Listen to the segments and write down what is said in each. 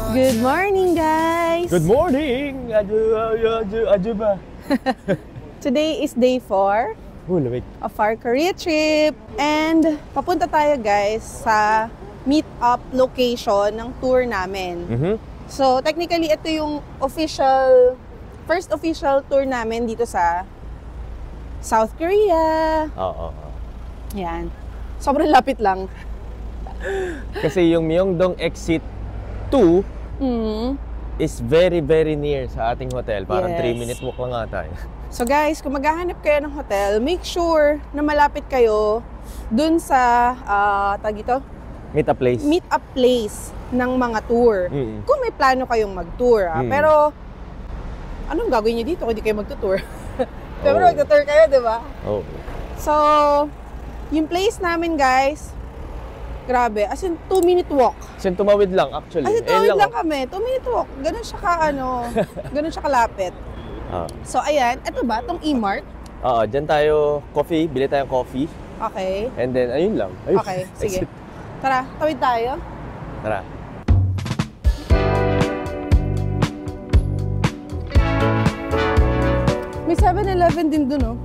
Good morning, guys! Good morning! Adyo ba? Today is day 4 of our Korea trip. And papunta tayo, guys, sa meet-up location ng tour namin. So, technically, ito yung first official tour namin dito sa South Korea. Oo. Yan. Sobrang lapit lang. Kasi yung Myeongdong Exit 2 is very, very near sa ating hotel. Parang 3-minute walk lang ata. So guys, kung maghahanap kayo ng hotel, make sure na malapit kayo dun sa, meet-up place ng mga tour. Kung may plano kayong mag-tour. Pero, anong gagawin nyo dito kung hindi kayo mag-tour? Pero mag-tour kayo, di ba? So, yung place namin, guys, grabe. As in, 2-minute walk. As in, tumawid lang, actually. As in, tumawid lang kami. 2-minute walk. Ganun siya ganun siya kalapit. So, ayan. Ito ba? Itong E-Mart? Oo, dyan tayo, coffee. Bili tayong coffee. Okay. And then, ayun lang. Ayun. Okay, sige. Tara, tawid tayo. Tara. May 7-Eleven din dun, oh.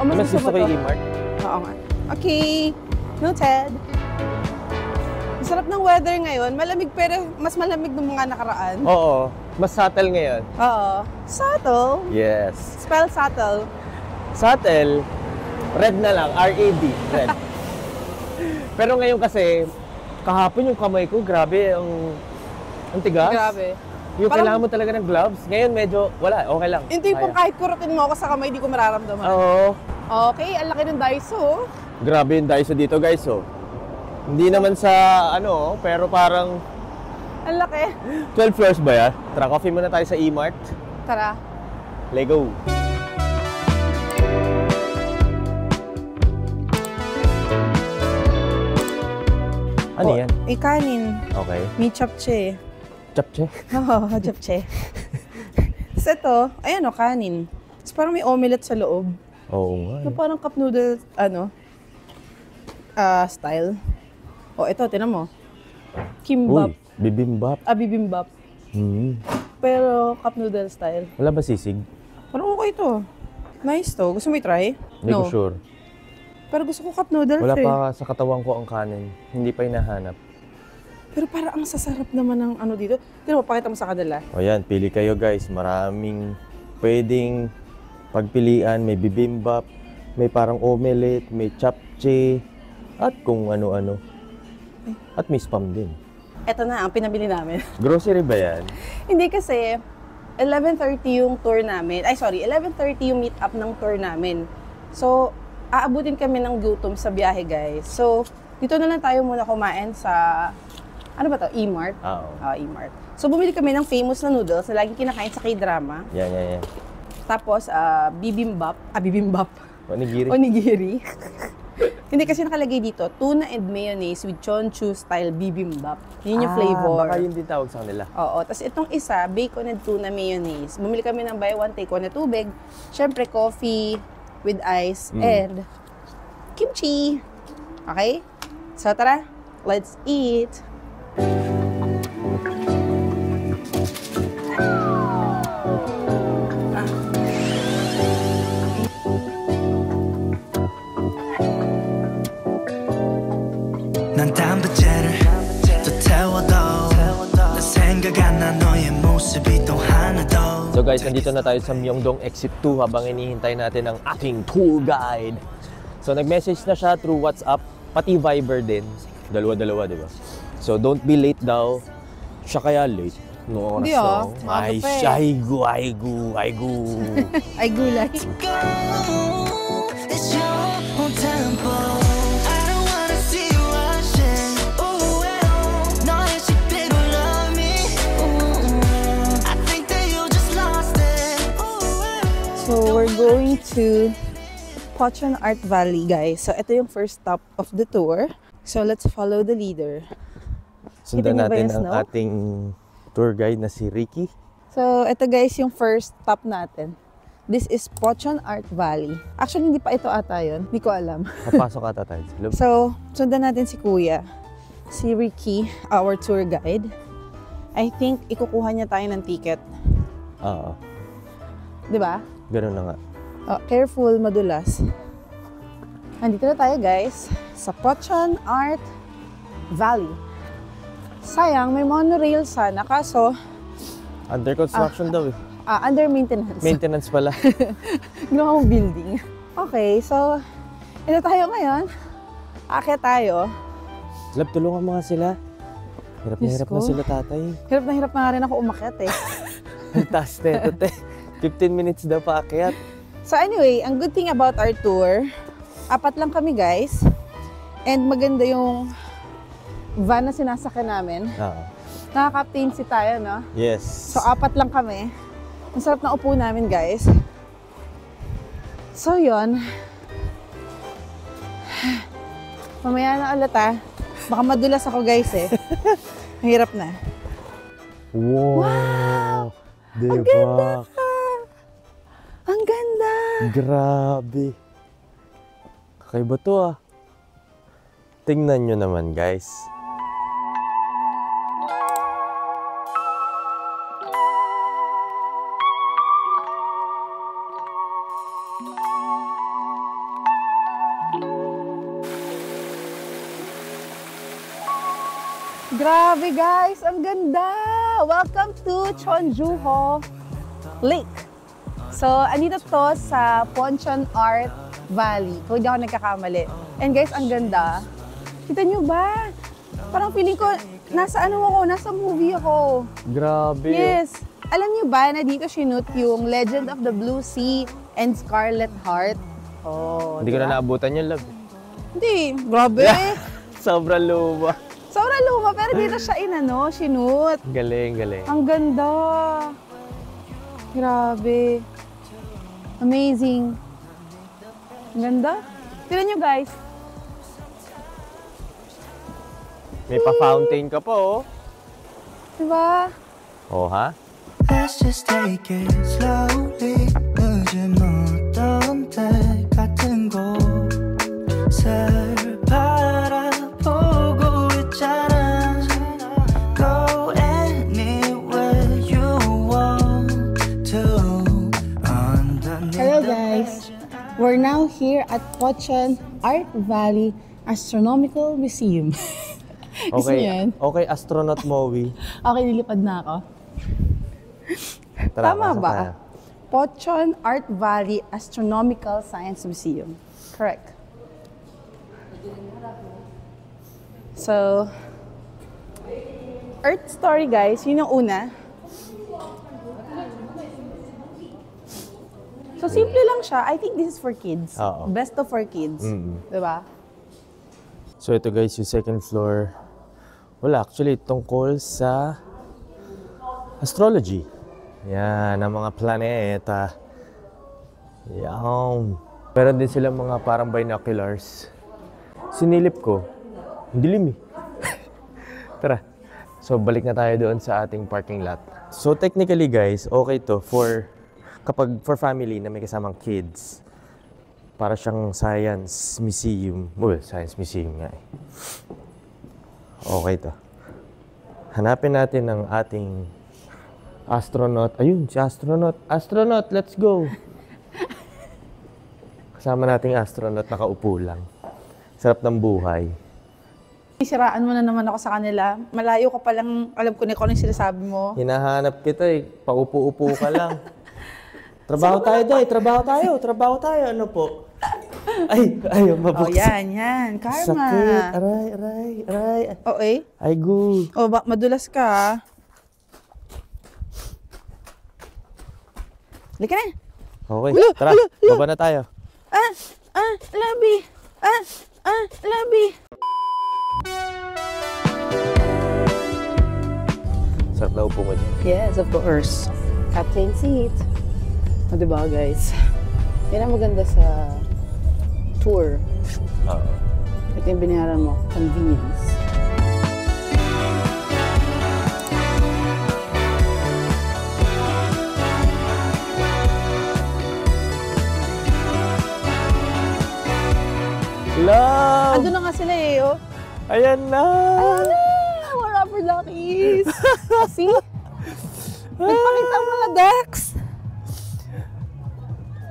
O, mas gusto ko yung E-Mart? Oo nga. Okay. Noted. Sarap ng weather ngayon. Malamig pero mas malamig ng mga nakaraan. Oo. Mas subtle ngayon. Oo. Subtle? Yes. Spell subtle. Subtle, red na lang. R-A-D. Red. Pero ngayon kasi, kahapon yung kamay ko, grabe, ang tigas. Grabe. Yung kailangan mo talaga ng gloves. Ngayon medyo, wala, okay lang. Yung tipong kahit kurutin mo ako sa kamay, di ko mararamdaman. Oo. Okay, ang laki ng Daiso. Grabe yung Daiso dito, guys, oh. Hindi naman sa, pero parang... Ang laki. 12 floors ba yan? Tara, coffee muna tayo sa E-Mart. Tara. Let's go. Ano yan? Kanin. Okay. May chapche. Chapche? Oo, chapche. Tapos ito, ayan o, kanin. Tapos parang may omelette sa loob. Oo nga. Na parang cup noodle, style. O, ito, tinan mo. Kimbap. Uy, bibimbap. Bibimbap. Pero cup noodle style. Wala ba sisig? Parang okay to. Nice to. Gusto mo i-try? Hindi ko sure. Pero gusto ko cup noodles. Wala pa sa katawan ko ang kanin. Hindi pa hinahanap. Pero parang ang sasarap naman ng dito. Tignan mo, pakita mo sa kanila. O yan, pili kayo, guys. Maraming pwedeng pagpilian. May bibimbap, may parang omelette, may chapche, at kung ano-ano. At may spam din. Ito na ang pinabili namin. Grocery ba yan? Hindi kasi, 11:30 yung tour namin. 11:30 yung meet up ng tour namin. So, aabutin kami ng gutom sa biyahe, guys. So, dito na lang tayo muna kumain sa, E-Mart? Oo. E-Mart. So, bumili kami ng famous na noodles na laging kinakain sa K-drama. Yan. Tapos, bibimbap. Bibimbap. Onigiri. Onigiri. Hindi kasi nakalagay dito, tuna and mayonnaise with chonchu style bibimbap. Yun yung flavor. Baka yun din tawag sa kanila. Oo. Tapos itong isa, bacon and tuna mayonnaise. Bumili kami ng buy one, take one na tubig. Siyempre, coffee with ice and kimchi. Okay? So, tara. Let's eat. So guys, nandito na tayo sa Myeongdong Exit 2 habang hinihintay natin ang ating tour guide. So nag-message na siya through WhatsApp, pati Viber din. Dalawa-dalawa, di ba? So don't be late daw. Siya kaya late? No oras daw. Ay gu. Ay gulay. So, we're going to Pocheon Art Valley, guys. So, ito yung first stop of the tour. So, let's follow the leader. Sundan natin ang ating tour guide na si Ricky. So, ito guys yung first stop natin. This is Pocheon Art Valley. Actually, hindi pa ito ata yun. Hindi ko alam. Papasok ata tayo. So, sundan natin si Kuya. Si Ricky, our tour guide. I think ikukuha niya tayo ng ticket. Oo. Di ba? Ganun na nga. Oh, careful, madulas. Andito na tayo guys sa Pochon Art Valley. Sayang, may monorail sana kaso Under construction daw eh. Under maintenance. Maintenance pala. No building. Okay, so ito tayo ngayon. Aakyat tayo. Lab, tulungan mo nga sila. Hirap na hirap na sila, tatay. Hirap na nga rin ako umakyat eh. Ang taas na ito, te. 15 minutes daw pa aakyat. So anyway, ang good thing about our tour, 4 lang kami guys. And maganda yung van na sinasakyan namin. Nakaka-captain si tayo, no? Yes. So 4 lang kami. Ang sarap na upo namin guys. So yun. Mamaya na ulit Baka madulas ako guys eh. Mahirap na. Wow! Diba? Ang ganda! Ang ganda! Grabe! Kakaiba to Tingnan nyo naman guys. Grabe guys, ang ganda! Welcome to Cheonju-ho Lake. So, andito to sa Pochon Art Valley. Kung hindi ako nagkakamali. And guys, ang ganda. Kita nyo ba? Parang feeling ko, nasa movie ako. Grabe. Yes. Alam nyo ba na dito sinut yung Legend of the Blue Sea and Scarlet Heart? Oh, Hindi ko na naabutan yung love. Hindi, grabe. Sobrang luma. Sobrang luma, pero dito siya sinut. Galing, galing. Ang ganda. Grabe. Amazing. Ang ganda. Tignan nyo guys. May pa-fountain ka pa Diba? Ha? Let's just take it slowly. 늦은 어떤 때 같은 곳을 바라보고 있잖아. Go anywhere you want to. Hello guys. We're now here at Pochon Art Valley Astronomical Museum. Okay, okay, astronaut Moe. Okay, nilipad na ako. Tara, Tama ba? tayo. Pochon Art Valley Astronomical Science Museum. Correct. So, Earth story guys, yun yung una. So, simple lang siya. I think this is for kids. Oo. Best of for kids. Diba? So ito guys, yung second floor. Wala, actually tungkol sa astrology. Yan, ang mga planeta. Yan. Meron din silang mga parang binoculars. Sinilip ko. Ang dilim eh. Tara. So balik na tayo doon sa ating parking lot. So technically guys, okay to for family na may kasamang kids. Para siyang science museum. Well, science museum nga eh. Okay to. Hanapin natin ang ating astronaut. Ayun, si astronaut. Astronaut, let's go! Kasama nating astronaut, nakaupo lang. Sarap ng buhay. Siraan mo na naman ako sa kanila. Malayo ka palang, alam ko na kung ano yung sinasabi mo. Hinahanap kita eh. Paupo-upo ka lang. Trabaho tayo doy. Trabaho tayo. Ano po? Ay, mabuksan. Oh, yan. Karma. Sakit. Aray. Oh, eh? Ay, good. Oh, madulas ka. Halika na. Okay, tara. Baba na tayo. Labi. Labi. Sarap na upo mo dyan. Yes, of course. Captain seat. O, diba, guys? Yan ang maganda sa tour. Oo. Ito yung binayaran mo. Convenience. Love! Ando na nga sila eh, oh. Ayan na! Mga rubber duckies. See? Nagpakita ang mga ducks.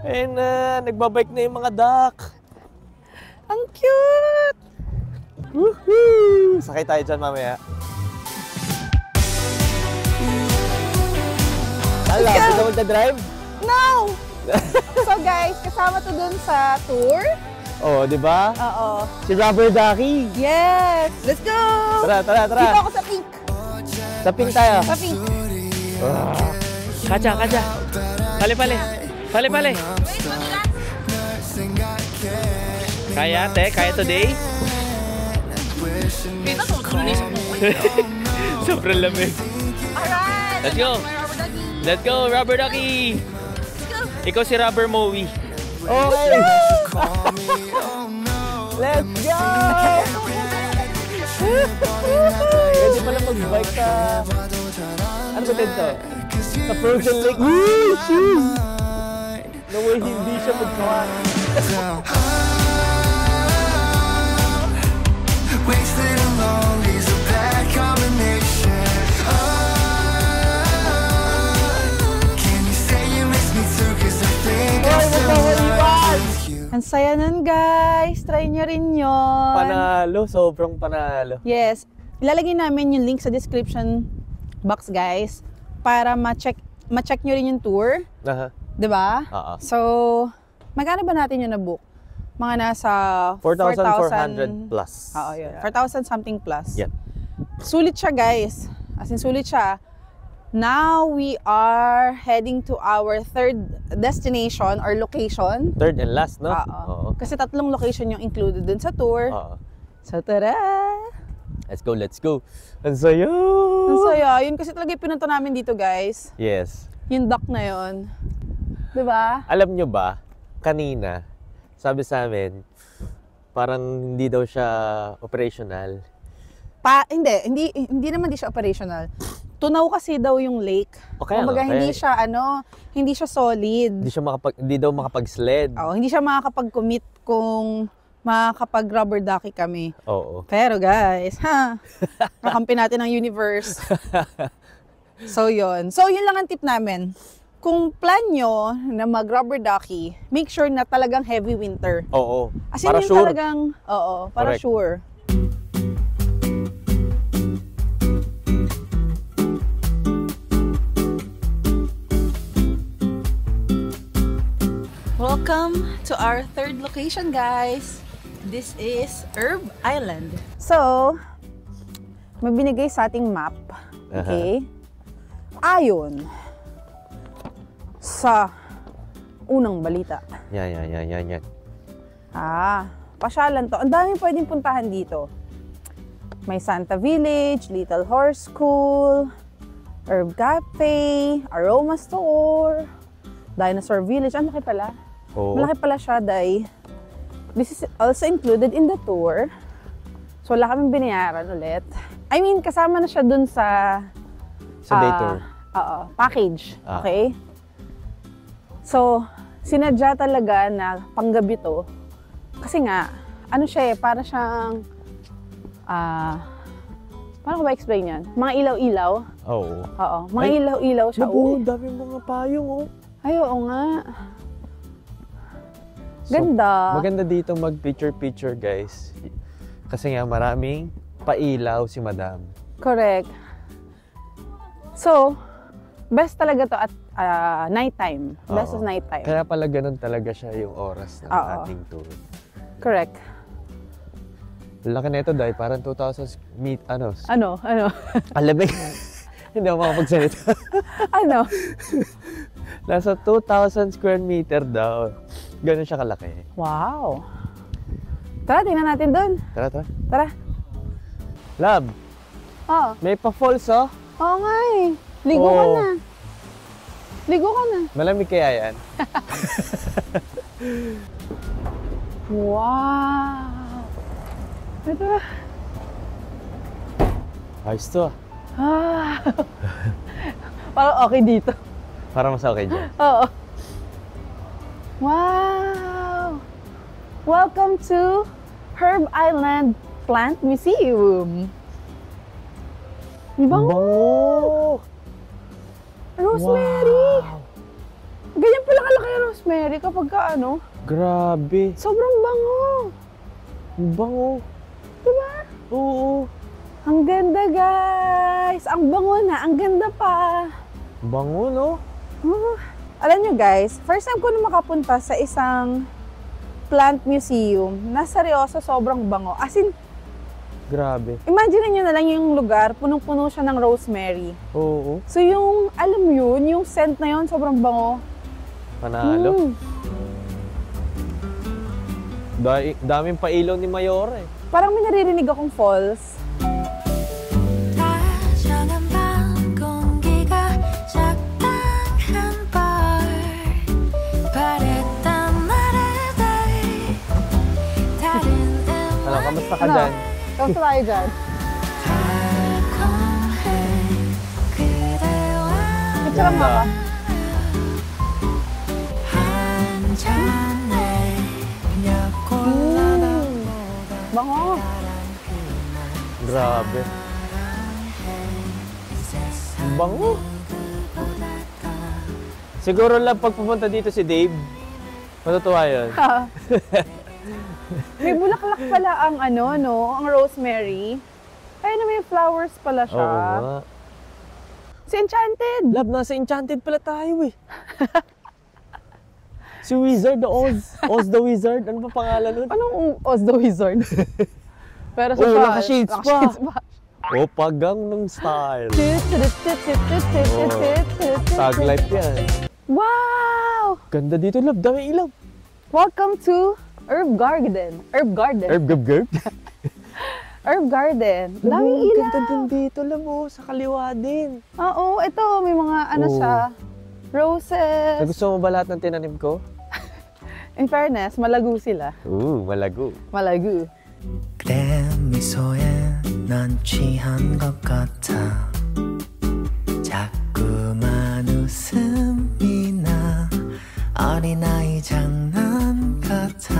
Ayun na, nagbabike na yung mga duck. Ang cute! Woohoo! Sakay tayo dyan mamaya. Hala, gusto mo magdadrive? No! So guys, kasama to dun sa tour. Oo, di ba? Oo. Si Rubber Ducky. Yes! Let's go! Tara, tara, tara. Dito ako sa pink. Sa pink tayo. Sa pink. Kacha, kacha. Pale, pale. Pale, pale. Kaya, te? Kaya today? Sobrang lamig. Alright! Let's go! Let's go, Rubber Ducky! Ikaw si Rubber Moe. Okay! Let's go! Pwede pala mag-bike sa... Ano ba dito? Sa Frozen Lake. Woo! Shoes! No way, hindi siya mag-swat. Wasted alone is a bad combination. Can you say you miss me too? 'Cause I think I'm still with you. Ang saya nun guys. Try nyo rin yun. Panalo, sobrang panalo. Yes. Ilalagay namin yung link sa description box guys para ma-check nyo rin yung tour. Aha. Diba? Oo. So, magkano ba natin yung na-book? Mga nasa 4,400 plus. Oo, yun. 4,000 something plus. Yeah. Sulit siya guys. As in, sulit siya. Now, we are heading to our third destination or location. Third and last, no? Oo. Kasi 3 location yung included dun sa tour. Oo. So, tara! Let's go, let's go. Ang saya! Ang saya. Yun kasi talaga yung pinunta namin dito guys. Yes. Yung dock na yun. Diba? Alam nyo ba, kanina, sabi sa amin, parang hindi daw siya operational. Hindi naman di siya operational. Tunaw kasi daw yung lake. Okay, kumbaga okay. hindi siya solid. Hindi daw makapag-sled. Oo, hindi siya makakapag-commit kung makakapag-rubber ducky kami. Oo. Pero guys, kakampi natin ang universe. So yun lang ang tip namin. Kung plan nyo na mag-rubber ducky, make sure na talagang heavy winter. Oo. As in, para sure. Para Correct. sure. Welcome to our third location, guys. This is Herb Island. So, may binigay sa ating map. Okay? Ayon sa unang balita. Yan. Pasyalan to. Ang daming pwedeng puntahan dito. May Santa Village, Little Horse School, Herb Cafe, Aroma Store, Dinosaur Village. Ang laki pala. Oo. Malaki pala siya, Day. This is also included in the tour. So, wala kaming binayaran ulit. I mean, kasama na siya dun sa day tour. Package. Okay? So, sinadya talaga na panggabi to. Kasi nga, ano siya para siyang, paano ko ba explain yan? Mga ilaw-ilaw. Oo. Oo, mga ilaw-ilaw siya. Oo, dami mga payong, oh. Ay, oo nga. Ganda. So, maganda dito mag-picture-picture, guys. Kasi nga, maraming pailaw si Madam. Correct. So, best talaga to at nighttime. Best is nighttime. Kaya pala ganun talaga siya yung oras ng ating tour. Correct. Laki na ito, Day. Parang 2,000 ano? Alamig. Hindi ako makapagsalita. Ano? Nasa 2,000 square meter daw. Ganun siya kalaki. Wow. Tara, tingnan natin doon. Tara. Lab, may pa-falls, oh. Oo nga eh. Ligo ka na. Ligo ka na. Malamig kaya yan? Wow. Ito. Ayos to, ah. Parang okay dito. Para mas okay dyan. Oo. Wow! Welcome to Herb Island Plant Museum. Ang bango! Bango! Rosemary! Wow. Ganyan pala kalaki yung rosemary kapag ka ano. Grabe. Sobrang bango! Ang bango. Diba? Oo. Ang ganda guys! Ang bango na, ang ganda pa! Bango, no? Alam nyo guys, first time ko na makapunta sa isang plant museum na seryoso sobrang bango. As in, Grabe. imagine nyo na lang yung lugar, punong-puno siya ng rosemary. Oo. So yung, alam mo yun, yung scent na yun, sobrang bango. Panalo. Daming pailaw ni Mayora eh. Parang may naririnig akong falls. 다정한 밤 공기가 적당한 걸 바랬던 나를 다른 Ano, kamusta ka Ano? dyan? Kamusta tayo dyan? 달콤해 그대와 Picture lang Ganda. ba? 한 잔에 Bango. Grabe. Ang bango. Siguro lang pag pupunta dito si Dave, matutuwa yun. May bulaklak pala ang ano, no? Ang rosemary. Ay, na may flowers pala siya. Oo nga. Si Enchanted! Love, nasa Enchanted pala tayo eh. Si Wizard, the Oz. Oz the Wizard. Ano pa pangalan nun? Anong Oz the Wizard? Pero sa Oh, fall, naka-shades pa. naka-shades pa. O, Gangnam Style. Oh. Tag life yan. Wow! Ganda dito, love. Dami ilaw. Welcome to Herb Garden. Herb Garden. Herb, gab. Herb Garden. Daming ilaw. Ganda din dito, love. Oh, sa kaliwa din. Oo, ito. May mga ano Oo. siya. Roses. Nagustuhan mo ba lahat ng tinanim ko? In fairness, malago sila. Malago. Malago. 그대 미소에 난 취한 것 같아 자꾸만 웃음이 나 어린아이 장난 같아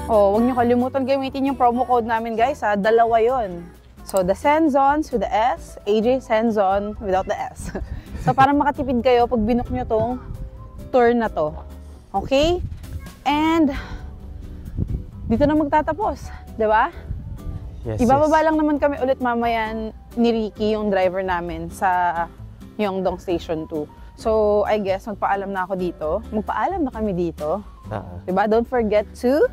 Oh, huwag niyo kalimutan gamitin yung promo code namin, guys, ha. Dalawa yon. So, the Senzons with the S, AJ Senzon without the S. So, para makatipid kayo pag binook nyo tong tour na to. Okay? And, dito na magtatapos. Diba? Yes, Ibababa lang naman kami ulit mamaya ni Ricky, yung driver namin, sa Myeongdong Station 2. So, I guess, magpaalam na ako dito. Magpaalam na kami dito. Diba? Don't forget to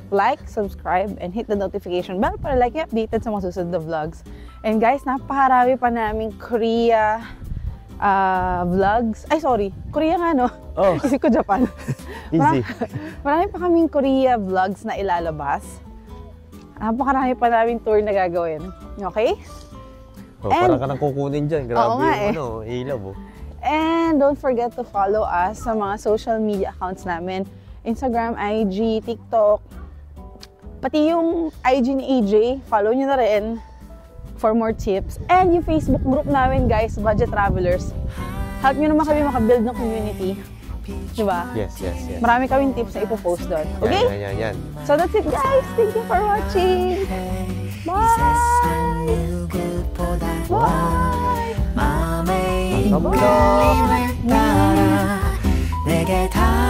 like, subscribe, and hit the notification bell para like updated sa mga susunod na vlogs. And guys, napakarami pa naming Korea vlogs. Ay, sorry. Korea nga, no? Oh. Isip ko Japan. Easy. Marami pa kaming Korea vlogs na ilalabas. Napakarami pa naming tour na gagawin. Okay? Oh, And- parang ka nang kukunin dyan. Grabe Oo nga yung ilaw. Oh. And don't forget to follow us sa mga social media accounts namin. Instagram, IG, TikTok. Pati yung IG ni AJ, follow nyo na rin for more tips. And yung Facebook group namin, guys, Budget Travelers. Help nyo naman kami makabuild ng community. Diba? Yes. Marami kaming tips na ipopost doon. Okay? Yan. So that's it, guys. Thank you for watching. Bye! 누구보다 Bye! 마음에 감사합니다. 있는 힘을 따라 내게 다